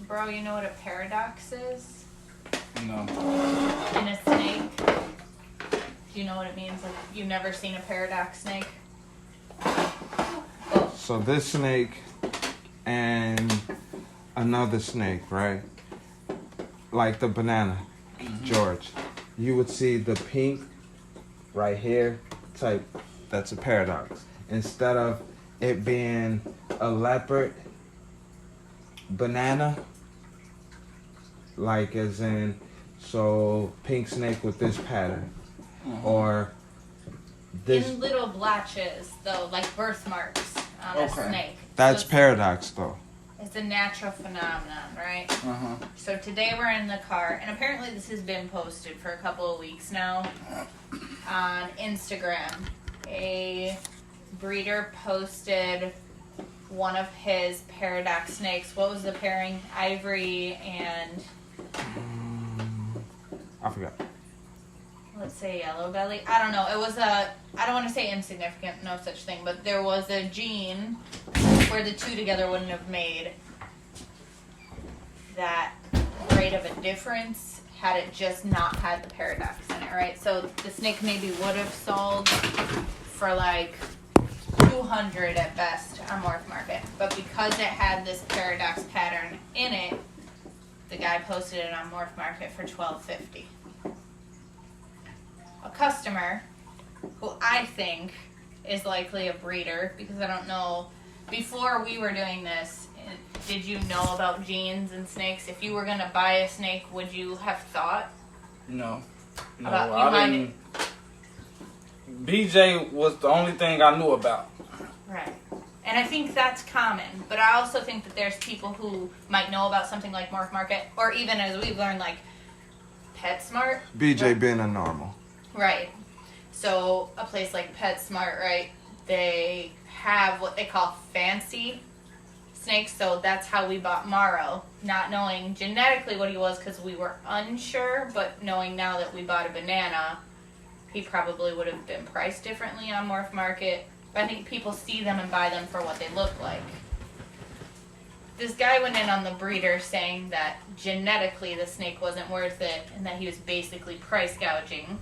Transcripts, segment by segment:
Bro, you know what a paradox is? No. In a snake? Do you know what it means? Like, you've never seen a paradox snake? Oh. So this snake and another snake, right? Like the banana, George. You would see the pink right here type. That's a paradox. Instead of it being a leopard banana, like as in, so pink snake with this pattern, or this. In little blotches, though, like birthmarks on a snake. That's so paradox, though. It's a natural phenomenon, right? Uh-huh. So today we're in the car, and apparently this has been posted for a couple of weeks now on Instagram. A breeder posted one of his paradox snakes. What was the pairing? Ivory and... I forgot. Let's say yellow belly. I don't know. It was a... I don't want to say insignificant, no such thing, but there was a gene where the two together wouldn't have made that great of a difference had it just not had the paradox in it, right? So the snake maybe would have sold for like 200 at best on Morph Market, but because it had this paradox pattern in it, the guy posted it on Morph Market for $12.50. A customer who I think is likely a breeder, because I don't know, before we were doing this, did you know about genes and snakes? If you were going to buy a snake, would you have thought? No. About, I didn't. BJ was the only thing I knew about. Right. And I think that's common, but I also think that there's people who might know about something like Morph Market, or even as we've learned, like PetSmart. BJ being a normal. Right. So a place like PetSmart, right, they have what they call fancy snakes. So that's how we bought Morrow, not knowing genetically what he was because we were unsure, but knowing now that we bought a banana, he probably would have been priced differently on Morph Market. But I think people see them and buy them for what they look like. This guy went in on the breeder saying that genetically the snake wasn't worth it and that he was basically price gouging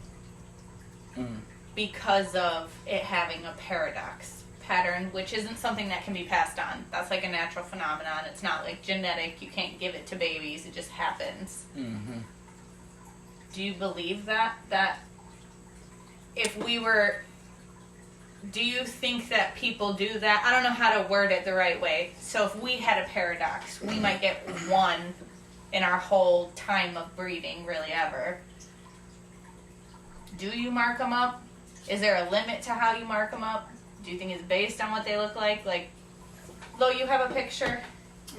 because of it having a paradox pattern, which isn't something that can be passed on. That's like a natural phenomenon. It's not like genetic. You can't give it to babies. It just happens. Mm-hmm. Do you believe that? That if we were... Do you think that people do that? I don't know how to word it the right way. So if we had a paradox, we might get one in our whole time of breeding, really ever. Do you mark them up? Is there a limit to how you mark them up? Do you think it's based on what they look like? Like, Lo, you have a picture?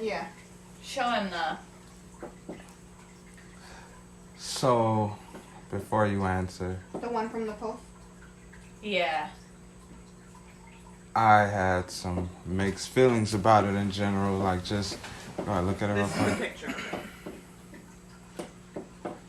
Yeah. Show him the... So, before you answer, The one from the post? Yeah. I had some mixed feelings about it in general. Like, just go ahead, look at it real This is the quick. picture.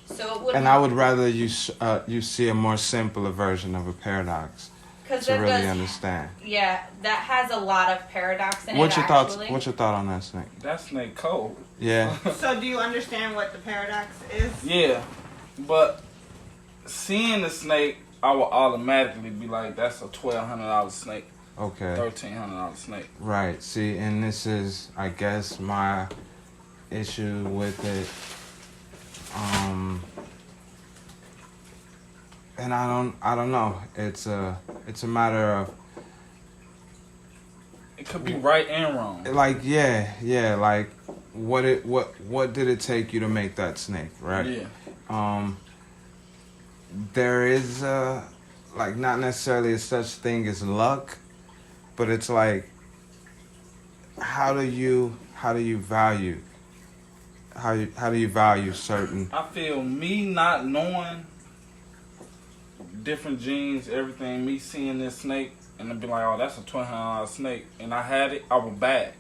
So it would... And I would rather you see a more simpler version of a paradox to really understand. Yeah, that has a lot of paradox in What's it, your thoughts? actually. What's your thought on that snake? That snake cold. Yeah. So do you understand what the paradox is? Yeah, but seeing the snake, I would automatically be like, that's a $1,200 snake. Okay. $1,300 snake. Right. See, and this is, I guess, my issue with it. And I don't know. It's a matter of, It could be right and wrong. like, yeah, like, what did it take you to make that snake, right? Yeah. There is like not necessarily a such thing as luck, but it's like, how do you value certain? I feel me not knowing different genes, everything, me seeing this snake, and it'd be like, oh, that's a $1,200 snake, and I had it, I would buy it.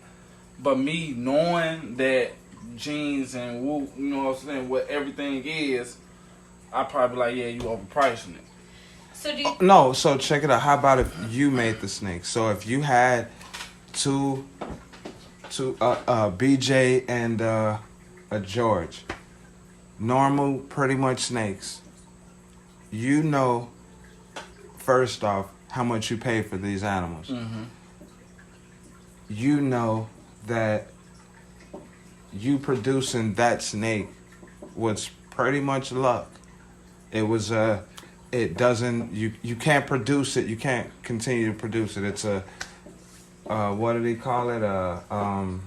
But me knowing that genes and woo, you know what I'm saying, what everything is, I'd probably be like, yeah, you overpricing it. So do you... No, so check it out. How about if you made the snake? So if you had two BJ and a George, normal, pretty much snakes, you know, first off, how much you pay for these animals. Mm-hmm. You know that you producing that snake was pretty much luck. It was it doesn't, you can't produce it, you can't continue to produce it. It's a, what do they call it? Not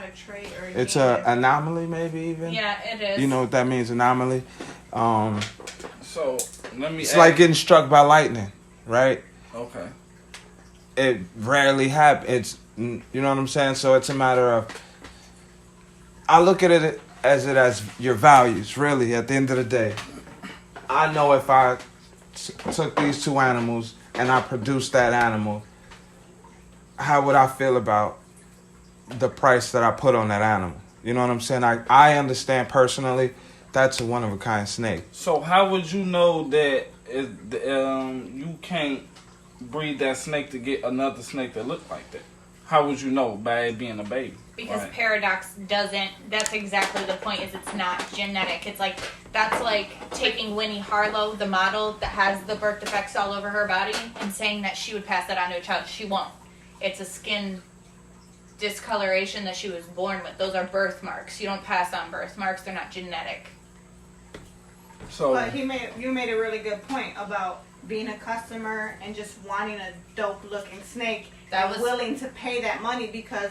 a trait or a It's gene. a anomaly, maybe even. Yeah, it is. You know what that means, anomaly? So let me. It's like getting struck by lightning, right? Okay. It rarely happens. You know what I'm saying? So it's a matter of, I look at it as your values, really, at the end of the day. I know if I took these two animals and I produced that animal, how would I feel about the price that I put on that animal? You know what I'm saying? I understand personally that's a one-of-a-kind snake. So how would you know that you can't breed that snake to get another snake that look like that? How would you know by it being a baby? Because Right. paradox doesn't, that's exactly the point, is it's not genetic. It's like, that's like taking Winnie Harlow, the model that has the birth defects all over her body, and saying that she would pass that on to a child. She won't. It's a skin discoloration that she was born with. Those are birthmarks. You don't pass on birthmarks. They're not genetic. So But you made a really good point about being a customer and just wanting a dope looking snake That and was- willing to pay that money because,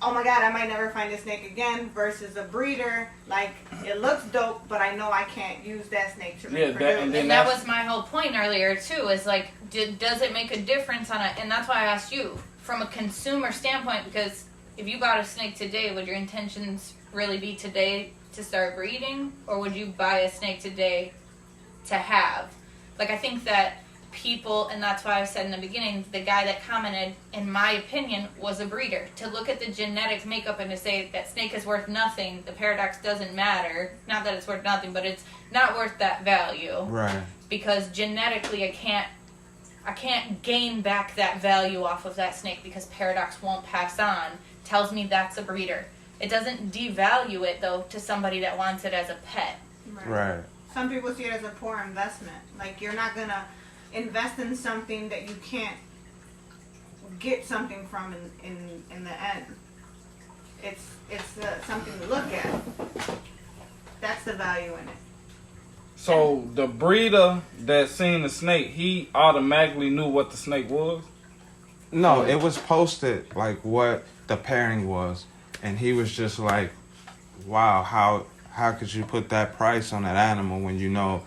oh my God, I might never find this snake again, versus a breeder, like, it looks dope, but I know I can't use that snake to Yeah, reproduce. and then And that that's- was my whole point earlier too, is like, does it make a difference on it? And that's why I asked you, from a consumer standpoint, because if you bought a snake today, would your intentions really be today to start breeding? Or would you buy a snake today to have? Like, I think that people, and that's why I said in the beginning, the guy that commented, in my opinion, was a breeder. To look at the genetic makeup and to say that snake is worth nothing, the paradox doesn't matter. Not that it's worth nothing, but it's not worth that value. Right. Because genetically I can't gain back that value off of that snake because paradox won't pass on. Tells me that's a breeder. It doesn't devalue it though to somebody that wants it as a pet. Right. Some people see it as a poor investment. Like, you're not gonna invest in something that you can't get something from in the end. It's something to look at. That's the value in it. So the breeder that seen the snake, he automatically knew what the snake was? No, it was posted like what the pairing was, and he was just like, "Wow, how could you put that price on that animal when you know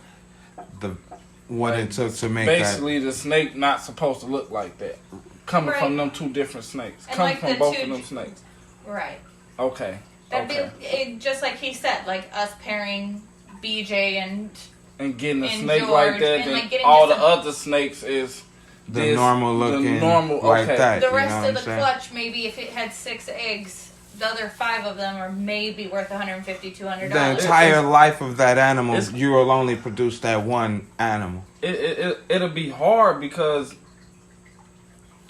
what it took to make Basically, the snake not supposed to look like that. Coming Right. from them two different snakes. And Coming like from the both two- of them snakes. Right. Okay. That'd Okay. be it, just like he said, like us pairing BJ and And getting a and snake George, like that, and, then like, getting all the just a- other snakes is the this, normal looking, the normal, like okay. that." the you know rest what of the I'm saying? clutch, maybe if it had 6 eggs, the other 5 of them are maybe worth $150, $200. The entire It's- life of that animal, it's- you will only produce that one animal. It'll be hard because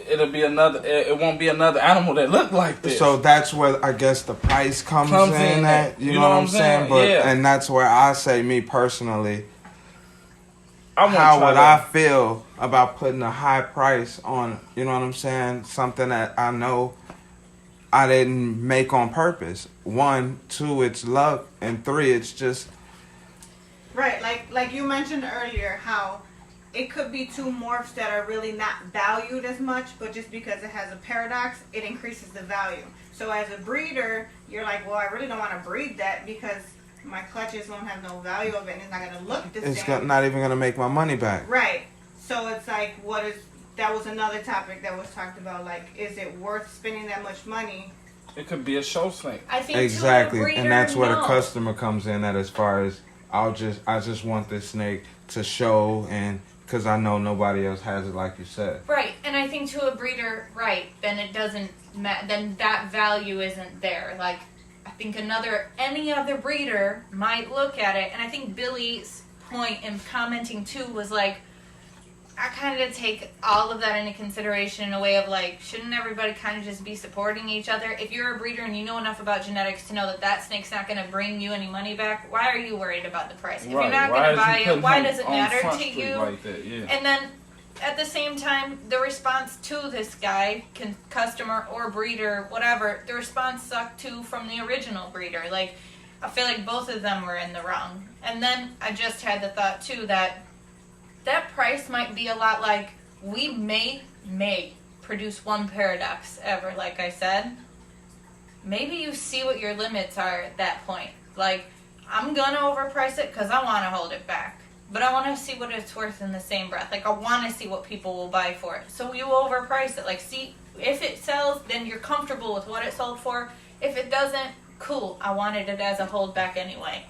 it'll be another. It won't be another animal that look like this. So that's where I guess the price comes in at. You know what I'm saying? But Yeah. and that's where I say, me personally, I wanna how try would that. I feel about putting a high price on, you know what I'm saying, something that I know I didn't make on purpose? 1, 2, it's luck, and 3, it's just Right, like you mentioned earlier, how it could be two morphs that are really not valued as much, but just because it has a paradox, it increases the value. So as a breeder, you're like, well, I really don't want to breed that because my clutches won't have no value of it, and it's not going to look the it's same. not even gonna make my money back. Right. So it's like, that was another topic that was talked about. Like, is it worth spending that much money? It could be a show snake. I think Exactly, to a breeder, and that's where the no. customer comes in. That as far as I just want this snake to show, and because I know nobody else has it, like you said. Right, and I think to a breeder, right, then it doesn't then that value isn't there. Like, I think any other breeder might look at it, and I think Billy's point in commenting too was like, I kind of take all of that into consideration in a way of like, shouldn't everybody kind of just be supporting each other? If you're a breeder and you know enough about genetics to know that that snake's not going to bring you any money back, why are you worried about the price? If you're not going to buy it, why does it matter to you? Like that? Yeah. And then at the same time, the response to this guy, customer or breeder, whatever, the response sucked too from the original breeder. Like, I feel like both of them were in the wrong. And then I just had the thought too that price might be a lot like, we may produce one paradox ever, like I said. Maybe you see what your limits are at that point. Like, I'm gonna overprice it because I want to hold it back. But I want to see what it's worth in the same breath. Like, I want to see what people will buy for it. So you overprice it. Like, see, if it sells, then you're comfortable with what it sold for. If it doesn't, cool. I wanted it as a holdback anyway.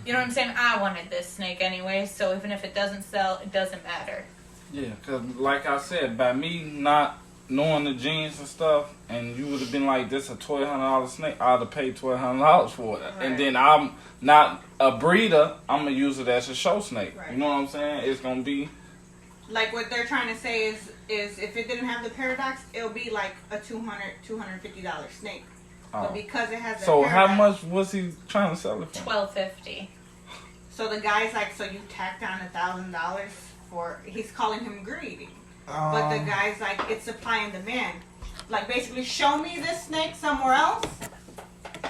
You know what I'm saying? I wanted this snake anyway, so even if it doesn't sell, it doesn't matter. Yeah, because like I said, by me not knowing the genes and stuff, and you would have been like, this a $1,200 snake, I'd have paid $1,200 for it. Right. And then I'm not a breeder, I'm going to use it as a show snake. Right. You know what I'm saying? It's going to be... Like what they're trying to say is if it didn't have the paradox, it'll be like a $250 snake. But because it has the So paradox, how much was he trying to sell it for? $1,250. So the guy's like, so you tacked on $1,000 for, he's calling him greedy. But the guy's like, it's supply and demand. Like, basically, show me this snake somewhere else,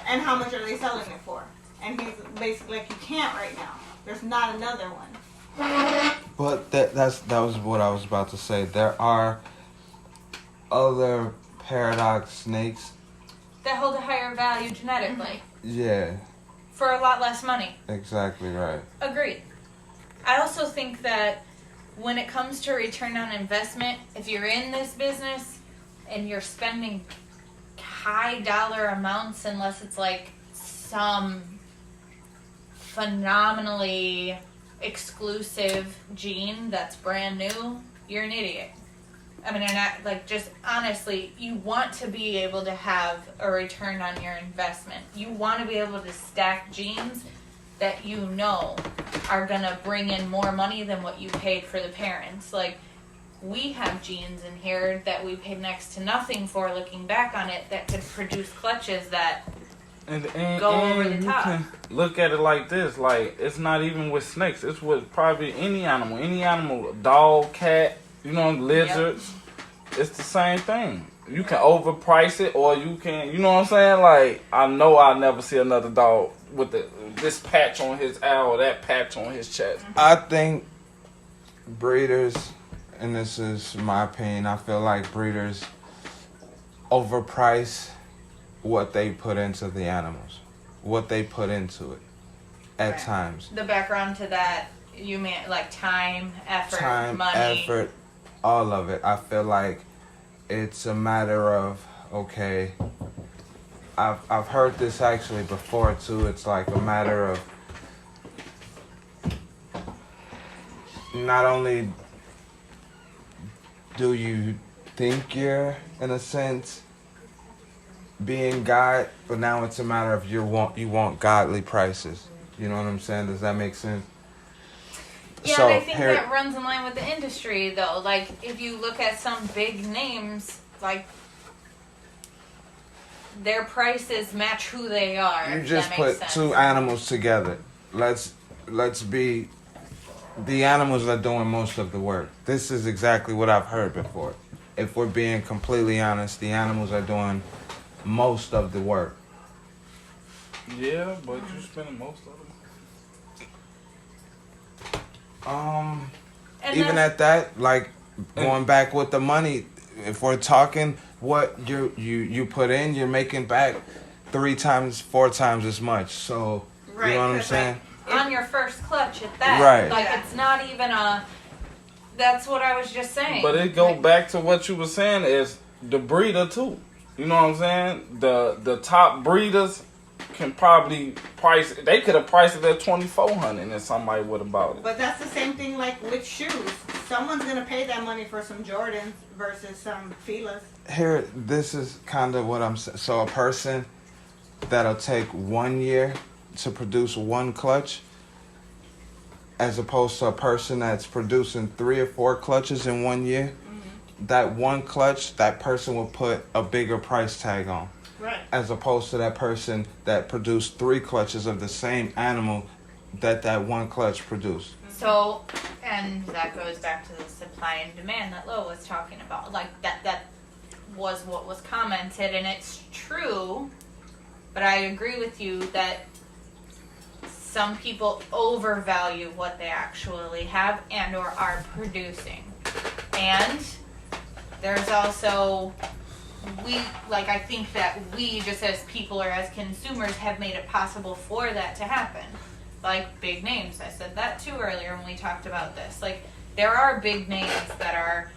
and how much are they selling it for? And he's basically like, you can't right now. There's not another one. But that was what I was about to say. There are other paradox snakes. That hold a higher value genetically. Yeah. For a lot less money. Exactly right. Agreed. I also think that when it comes to return on investment, if you're in this business and you're spending high dollar amounts, unless it's like some phenomenally exclusive gene that's brand new, you're an idiot. I mean, and like, just honestly, you want to be able to have a return on your investment. You want to be able to stack genes that you know are going to bring in more money than what you paid for the parents. Like, we have genes in here that we paid next to nothing for, looking back on it, that could produce clutches that go over the you top. Can look at it like this. Like, it's not even with snakes. It's with probably any animal. Any animal, dog, cat, you know, lizards. Yep. It's the same thing. You can overprice it, or you can, you know what I'm saying? Like, I know I'll never see another dog with this patch on his owl, that patch on his chest. I think breeders, and this is my opinion, I feel like breeders overprice what they put into the animals, what they put into it at times. The background to that, you mean like time, money. All of it. I feel like it's a matter of, okay, I've heard this actually before too. It's like a matter of not only do you think you're, in a sense, being God, but now it's a matter of you want godly prices. You know what I'm saying? Does that make sense? Yeah, So, and I think that runs in line with the industry, though. Like, if you look at some big names, like, their prices match who they are. You just put two animals together. Let's be, the animals are doing most of the work. This is exactly what I've heard before. If we're being completely honest, the animals are doing most of the work. Yeah, but you're spending most of them. Even at that, like, going back with the money, if we're talking what you put in, you're making back 3 times, 4 times as much. So, right, you know what I'm saying? On your first clutch at that. Right. Like, it's not even that's what I was just saying. But it go back to what you were saying is the breeder too. You know what I'm saying? The top breeders can probably price. They could have priced it at $2,400, and somebody would have bought it. But that's the same thing like with shoes. Someone's gonna pay that money for some Jordans versus some Filas. Here, this is kind of what I'm saying. So a person that'll take 1 year to produce one clutch, as opposed to a person that's producing 3 or 4 clutches in 1 year, that one clutch, that person will put a bigger price tag on. Right. As opposed to that person that produced 3 clutches of the same animal that one clutch produced. So, and that goes back to the supply and demand that Lo was talking about. Like, that was what was commented, and it's true, but I agree with you that some people overvalue what they actually have and or are producing. And there's also, I think that we just as people or as consumers have made it possible for that to happen. Like big names. I said that too earlier when we talked about this. Like, there are big names that are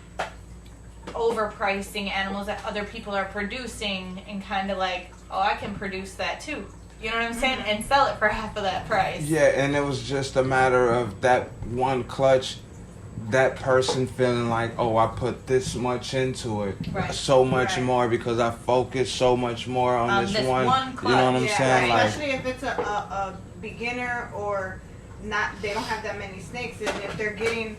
overpricing animals that other people are producing and kind of like, oh, I can produce that too. You know what I'm saying? And sell it for half of that price. Yeah, and it was just a matter of that one clutch, that person feeling like, oh, I put this much into it, Right. so much more because I focused so much more on this one. clutch. You know what I'm saying? Right. Like, Especially if it's a beginner or not, they don't have that many snakes, and if they're getting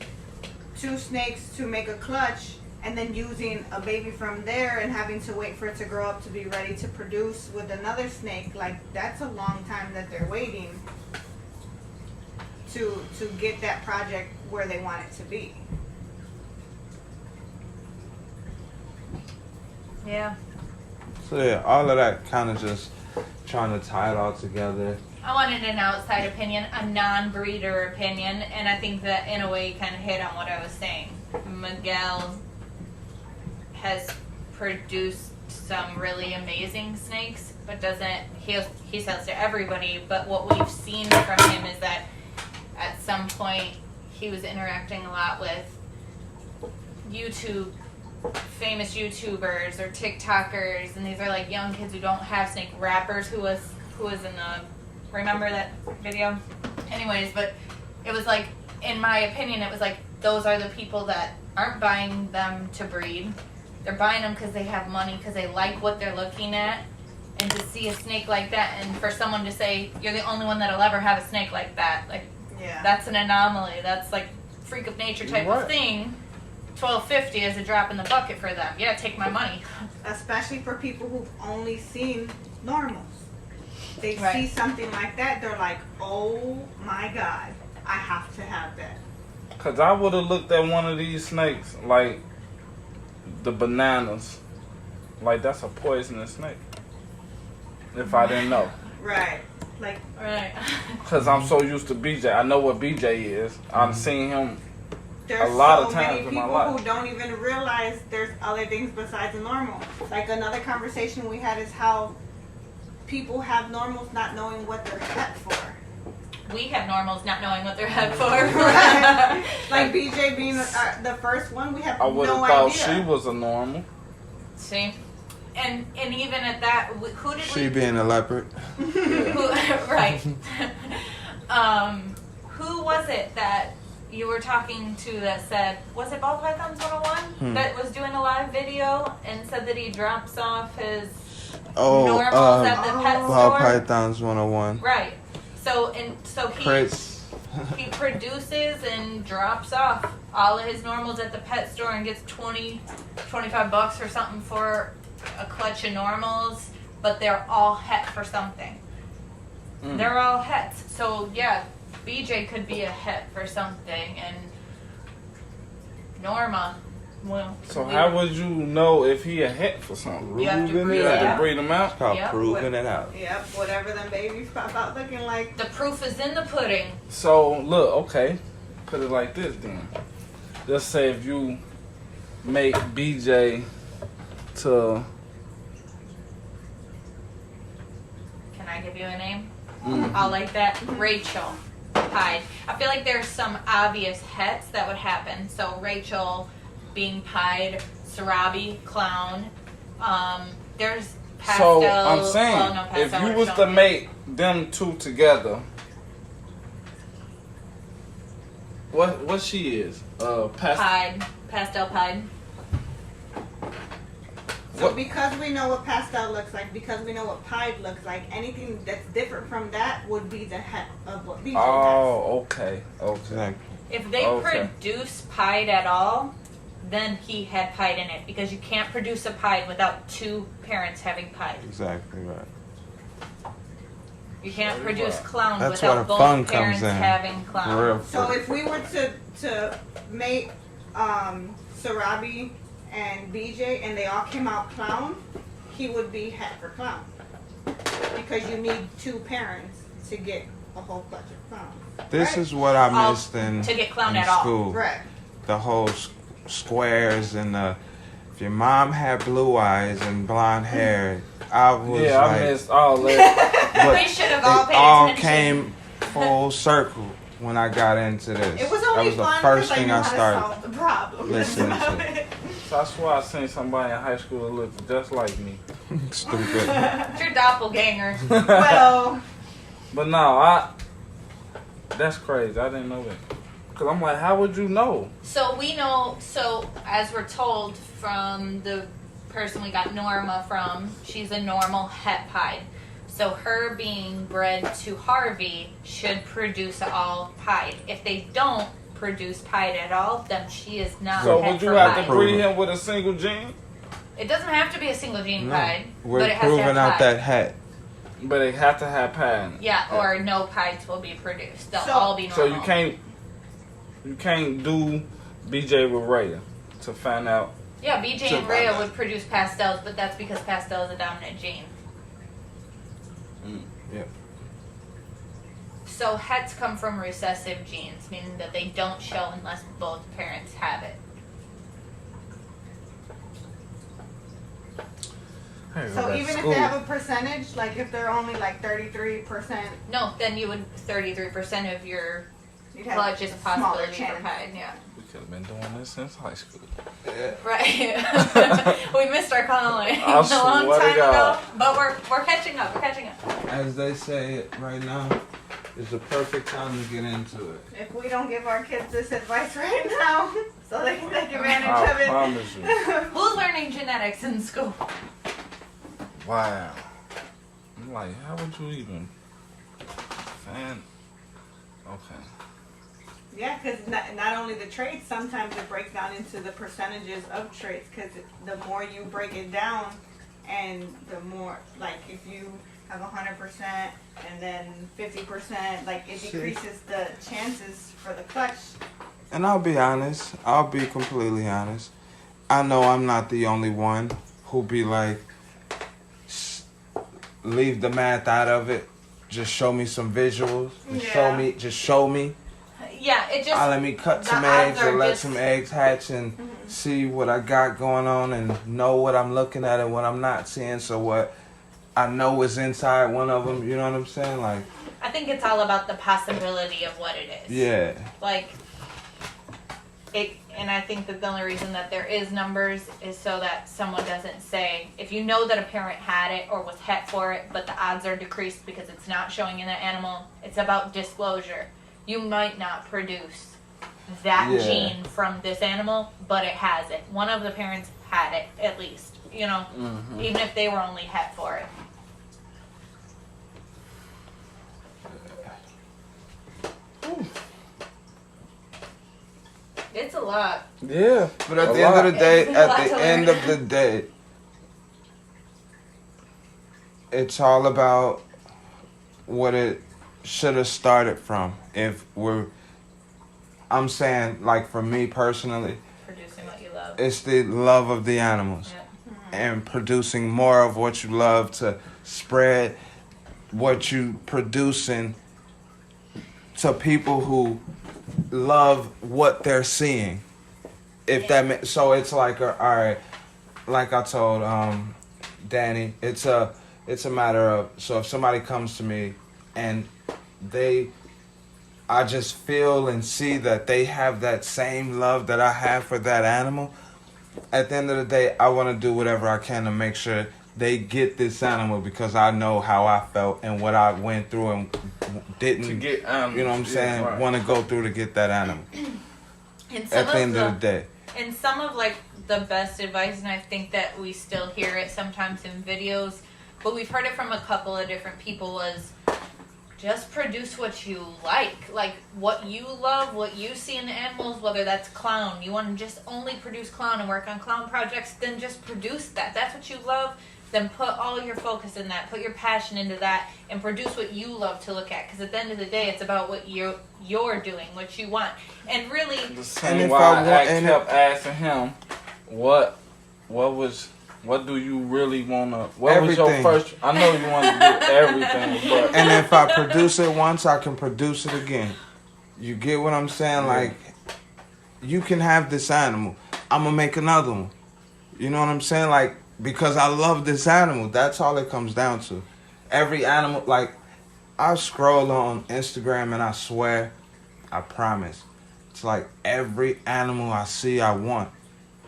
2 snakes to make a clutch and then using a baby from there and having to wait for it to grow up to be ready to produce with another snake, like, that's a long time that they're waiting to get that project where they want it to be. Yeah. so yeah, all of that kind of just trying to tie it all together. I wanted an outside opinion, a non-breeder opinion, and I think that in a way kind of hit on what I was saying. Miguel has produced some really amazing snakes, but he sells to everybody, but what we've seen from him is that at some point he was interacting a lot with famous YouTubers or TikTokers, and these are like young kids who don't have snake, rappers who was in the, remember that video? Anyways, but it was like, in my opinion, it was like, those are the people that aren't buying them to breed. They're buying them because they have money, because they like what they're looking at. And to see a snake like that, and for someone to say, you're the only one that'll ever have a snake like that, like, Yeah. that's an anomaly. That's like freak of nature type Right. of thing. $12.50 is a drop in the bucket for them. Yeah, take my money. Especially for people who've only seen normals. They Right. see something like that, they're like, oh my God, I have to have that. Cause I would have looked at one of these snakes like the bananas, like that's a poisonous snake. If I didn't know, Right. Like, Right. cause I'm so used to BJ. I know what BJ is. I've seen him. there's A lot so of times many in my people life. who don't even realize there's other things besides a normal. Like, another conversation we had is how people have normals not knowing what they're het for. We have normals not knowing what they're head for. Right. Like BJ being the first one, we have I would have no thought idea. she was a normal. See? And even at that, who did She we... being a leopard. Who, right. Who was it that you were talking to that said, was it Ball Pythons 101? That was doing a live video and said that he drops off his normals at the pet Ball store? Pythons 101. Right. So Prince. he produces and drops off all of his normals at the pet store and gets $25 or something for a clutch of normals, but they're all het for something. They're all hets. So yeah, BJ could be a het for something, and Norma, well. So how would you know if he a het for something? You have to Proving breed it You have it to out. breed him out. Called Yep. proving it out. Yep, whatever them babies pop out looking like. The proof is in the pudding. So look, okay, put it like this then. Just say if you make BJ to Can I give you a name? I'll like that. Rachel pied. I feel like there's some obvious hets that would happen. So Rachel being pied, Sarabi, clown. There's pastel. so I'm saying well, no, if pastel you or was to shown. make them two together, what she is? Pastel. Pied, pastel pied. So because we know what pastel looks like, because we know what pied looks like, anything that's different from that would be the het of what BJ has. Oh, okay. Okay. If they produce pied at all, then he had pied in it, because you can't produce a pied without two parents having pied. Exactly right. You can't produce clown That's where without the fun both parents comes in. having clown. Real So fun. if we were to make Sarabi and BJ and they all came out clown, he would be het for clown. Because you need two parents to get a whole clutch of clown. This right? is what I missed To get clown in at all. school. Right. The whole squares and if your mom had blue eyes and blonde hair, I was Yeah, like, I missed all that. but We should have all it paid all attention. came full circle when I got into this. It was that only was the fun first because I thing knew I how to started solve the problem. listening to. So I swear I seen somebody in high school that looked just like me. Stupid. It's your doppelganger. Well, But no, that's crazy. I didn't know that. Cause I'm like, how would you know? So we know, as we're told from the person we got Norma from, she's a normal het pied. So her being bred to Harvey should produce all pied. If they don't produce pied at all, then she is not So het would you for have pied. to breed him with a single gene? It doesn't have to be a single gene No, pied, we're but it has to proving have out pied. that hat. But they have to have pattern. Yeah, or no pieds will be produced. They'll So- all be normal. So you can't do BJ with Raya to find out. Yeah, BJ So- and Rhea would produce pastels, but that's because pastel is a dominant gene. Yep. So hets come from recessive genes, meaning that they don't show unless both parents have it. so even if they have a percentage, like if they're only like 33%, No, then you would 33% of your you'd have clutch is a smaller possibility for chance. pied. Yeah, We could have been doing this since high school. right. We missed our calling I a long swear to time ago, God. but we're catching up. We're catching up. As they say it right now, is the perfect time to get into it. If we don't give our kids this advice right now, so they can take advantage I of it. promise you. Who's learning genetics in school? Wow. I'm like, how would you even fan? Okay. Yeah, because not only the traits, sometimes it breaks down into the percentages of traits. Because the more you break it down, and the more, like, if you have 100% and then 50%, like, it decreases the chances for the clutch. And I'll be honest. I'll be completely honest. I know I'm not the only one who be like, leave the math out of it. Just show me some visuals. Just show me. Yeah, it just. I'll let me cut the some odds eggs are or let just- some eggs hatch and see what I got going on and know what I'm looking at and what I'm not seeing. So what I know is inside one of them. You know what I'm saying? Like, I think it's all about the possibility of what it is. yeah. Like, it, and I think that the only reason that there is numbers is so that someone doesn't say, if you know that a parent had it or was het for it, but the odds are decreased because it's not showing in the animal, it's about disclosure. You might not produce that Yeah. gene from this animal, but it has it. One of the parents had it, at least, you know, even if they were only het for it. It's a lot. Yeah. But at A the end of the lot. day, It's a at lot the to end learn. of the day, it's all about what it should have started from. I'm saying, like, for me personally, Producing what you love. it's the love of the animals Yeah. and producing more of what you love to spread what you producing to people who love what they're seeing. If that so it's like all right, like I told Danny, it's a matter of, so if somebody comes to me and I just feel and see that they have that same love that I have for that animal, at the end of the day, I want to do whatever I can to make sure they get this animal, because I know how I felt and what I went through and didn't, To get animals. you know what I'm saying, right. want to go through to get that animal And some at the end of the day. And some of, like, the best advice, and I think that we still hear it sometimes in videos, but we've heard it from a couple of different people, was just produce what you like what you love, what you see in the animals, whether that's clown. You want to just only produce clown and work on clown projects, then just produce that. That's what you love. Then put all your focus in that, put your passion into that, and produce what you love to look at. Because at the end of the day, it's about what you're doing, what you want. And really, The same why I kept asking him, what do you really want to, what was your first, I know you want to do everything, but. And if I produce it once, I can produce it again. You get what I'm saying? Yeah. Like, you can have this animal. I'm going to make another one. You know what I'm saying? Like, because I love this animal. That's all it comes down to. Every animal, like, I scroll on Instagram and I swear, I promise, it's like every animal I see, I want.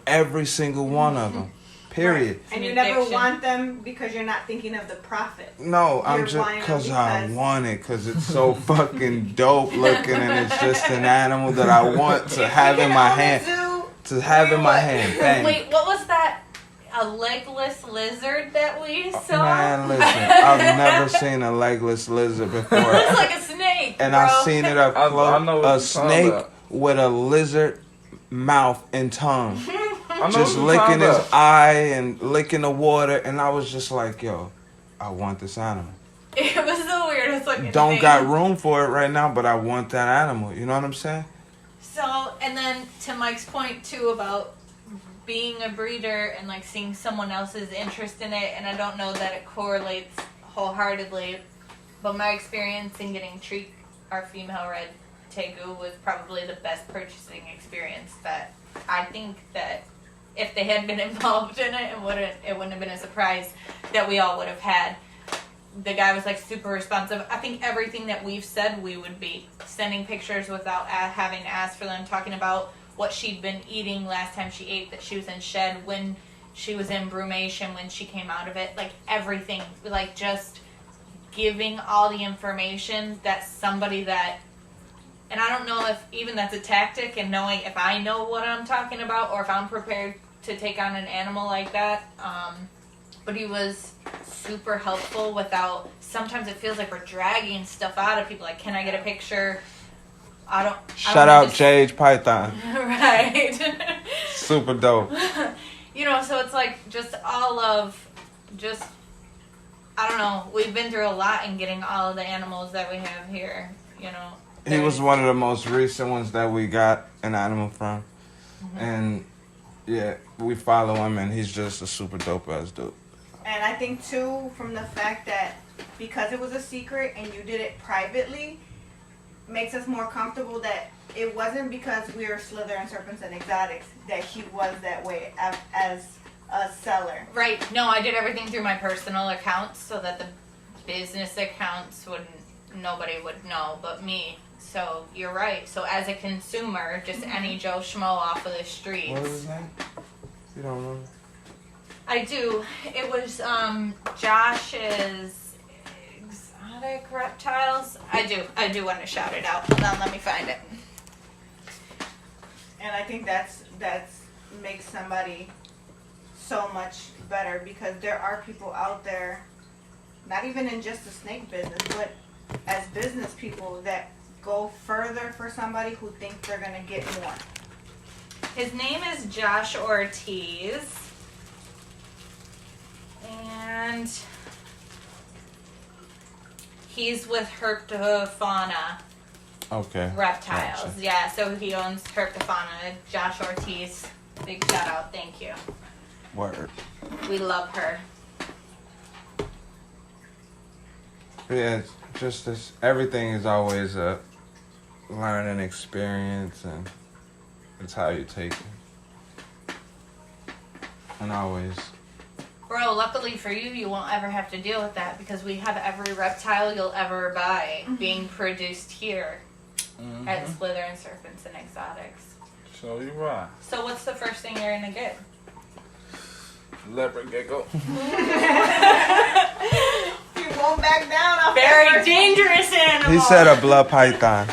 Every single one of them. Period. Right. And you never want them because you're not thinking of the profit. No, I'm just because I want it, because it's so fucking dope looking, and it's just an animal that I want to have in my hand. To have in my hand. Bang. Wait, what was that? A legless lizard that we saw? Man, listen, I've never seen a legless lizard before. It's like a snake, And bro. I've seen it up close. I know what A you're snake talking with a lizard mouth and tongue. I know Just what you're licking talking his about. eye and licking the water. And I was just like, yo, I want this animal. It was the weirdest looking Don't thing. got room for it right now, but I want that animal. You know what I'm saying? So, and then to Mike's point too about being a breeder and like seeing someone else's interest in it, and I don't know that it correlates wholeheartedly, but my experience in getting Treat, our female red Tegu, was probably the best purchasing experience. That I think that if they had been involved in it, it wouldn't have been a surprise that we all would have had. The guy was like super responsive. I think everything that we've said we would be sending pictures without having asked for them, talking about what she'd been eating last time she ate, that she was in shed, when she was in brumation, when she came out of it, like everything, like just giving all the information that somebody that, and I don't know if even that's a tactic, and knowing if I know what I'm talking about or if I'm prepared to take on an animal like that, but he was super helpful without, sometimes it feels like we're dragging stuff out of people, like, can I get a picture? Shout out Jade Python. Right. Super dope. You know, so it's like just all of, just, I don't know, we've been through a lot in getting all of the animals that we have here, you know. He was one of the most recent ones that we got an animal from. Mm-hmm. And yeah, we follow him, and he's just a super dope ass dude. And I think too, from the fact that because it was a secret and you did it privately, makes us more comfortable that it wasn't because we were Slither and Serpents and Exotics that he was that way as a seller. Right. No, I did everything through my personal accounts so that the business accounts nobody would know but me. So you're right. So as a consumer, just any Joe Schmo off of the streets. What was that? You don't remember? I do. It was Josh's Exotic Reptiles. I do want to shout it out. Hold on, let me find it. And I think that's makes somebody so much better, because there are people out there, not even in just the snake business, but as business people that go further for somebody who think they're gonna get more. His name is Josh Ortiz. And he's with Herptofauna Reptiles. Gotcha. Yeah, so he owns Herptofauna. Josh Ortiz. Big shout out. Thank you. Word. We love her. Yeah, it's just this. Everything is always a learning experience, and it's how you take it. And always. Bro, luckily for you, you won't ever have to deal with that, because we have every reptile you'll ever buy being produced here at Slither and Serpents and Exotics. So you right. So what's the first thing you're gonna get? Leopard gecko. You won't back down off Very that dangerous animal. He said a blood python.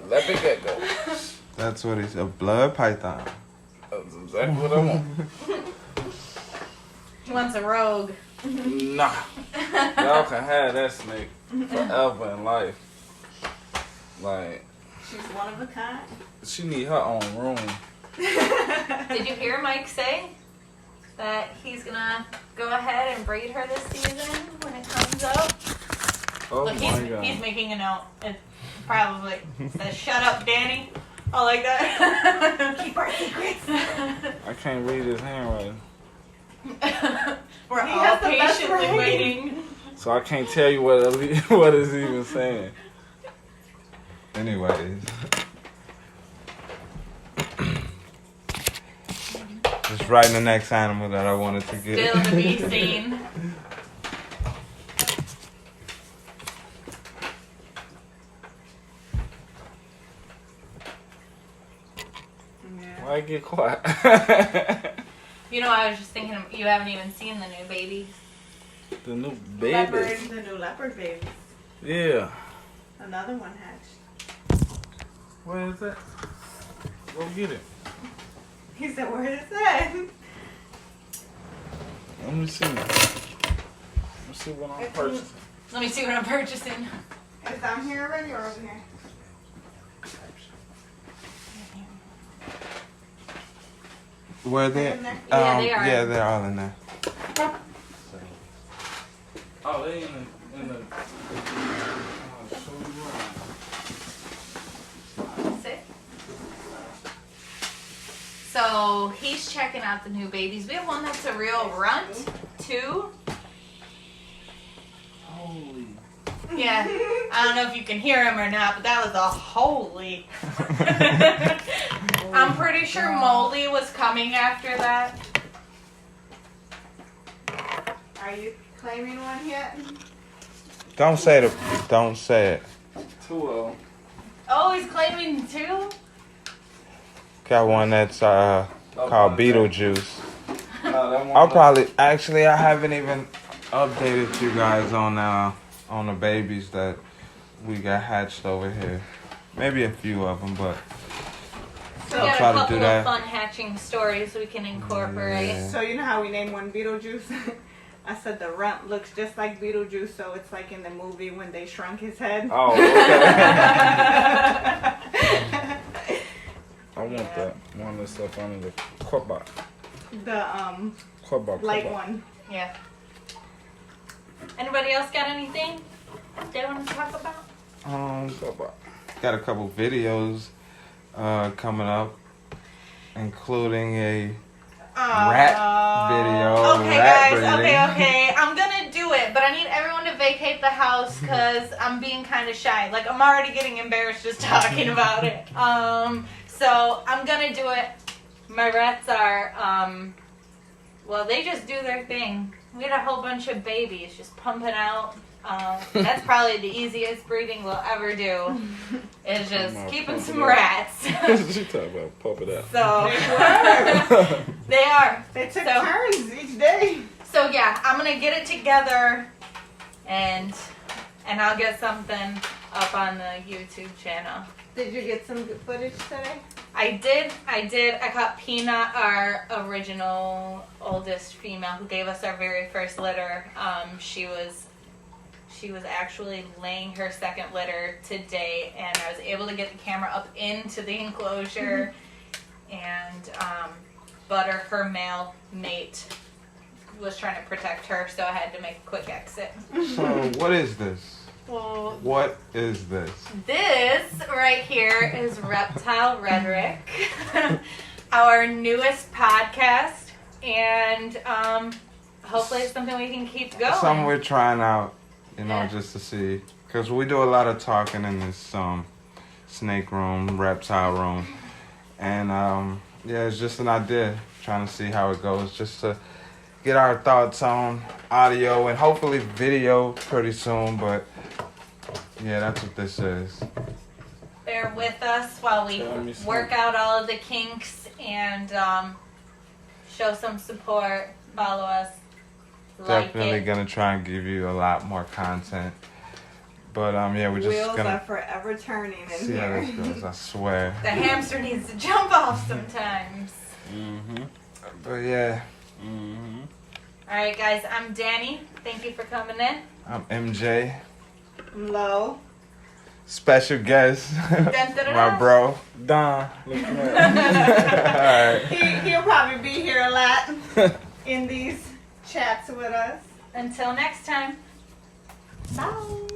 Leopard gecko. That's what he said. A blood python. exactly what I want. He wants a rogue. Nah. Y'all can have that snake forever in life. Like, She's one of a kind. she need her own room. Did you hear Mike say that he's gonna go ahead and breed her this season when it comes up? Oh Look, my God. he's making a note. It probably says, "Shut up, Danny." Oh, like that. Keep our secrets. I can't read his handwriting. We're He all has the best patiently writing. waiting. So I can't tell you what it's even saying. Anyways. Just writing the next animal that I wanted to get. Still to be seen. Why get quiet? You know, I was just thinking, you haven't even seen the new babies. The new Leopard, babies. the new leopard baby. Yeah. Another one hatched. Where is that? Go get it. He said, where is that? Let me see. Let me see what I'm purchasing. Let me see what I'm purchasing. Is down here already or over here? Where they? In there? Yeah, they are. Yeah, they're all in there. Oh, they in the. I'll show you around. Sit. So he's checking out the new babies. We have one that's a real runt, too. Holy. Yeah, I don't know if you can hear him or not, but that was a holy. I'm pretty sure Moldy was coming after that. Are you claiming one yet? Don't say it. Don't say it. Two of them. Oh, he's claiming two? Got one that's called Beetlejuice. No, that one. I'll probably actually I haven't even updated you guys on the babies that we got hatched over here. Maybe a few of them, but We I'll got try a to couple do that. of fun hatching stories we can incorporate. Yeah. So you know how we named one Beetlejuice? I said the runt looks just like Beetlejuice, so it's like in the movie when they shrunk his head. Oh, okay. I want that one that's up under the cupboard. The light Cupboard. one. Yeah. Anybody else got anything they want to talk about? Cupboard. Got a couple videos coming up, including a rat video. Okay, rat guys. breeding. Okay. I'm gonna do it, but I need everyone to vacate the house because I'm being kind of shy. Like I'm already getting embarrassed just talking about it. So I'm gonna do it. My rats are well, they just do their thing. We had a whole bunch of babies just pumping out. That's probably the easiest breeding we'll ever do. Is just keeping some rats. She talking about pump it out. So they are. They took So- turns each day. So yeah, I'm gonna get it together, and I'll get something up on the YouTube channel. Did you get some good footage today? I did. I caught Peanut, our original oldest female, who gave us our very first litter. She was actually laying her second litter today, and I was able to get the camera up into the enclosure, and Butter, her male mate, was trying to protect her, so I had to make a quick exit. So what is this? Well, What is this? this right here is Reptile Rhetoric, our newest podcast, and hopefully it's something we can keep going. Something we're trying out, Yeah. just to see, because we do a lot of talking in this snake room, reptile room, and it's just an idea, trying to see how it goes, just to get our thoughts on audio and hopefully video pretty soon. But yeah, that's what this is. Bear with us while we Tell me something. work out all of the kinks and show some support. Follow us. Like Definitely it. gonna try and give you a lot more content. But we're just Wheels are gonna forever turning in see how here. this goes. I swear. The hamster needs to jump off sometimes. But yeah, All right, guys. I'm Danny. Thank you for coming in. I'm MJ. Low. Special guest, Dun, dun, dun, my dun. bro. Don. Look at that. All right. He'll probably be here a lot in these chats with us. Until next time. Bye.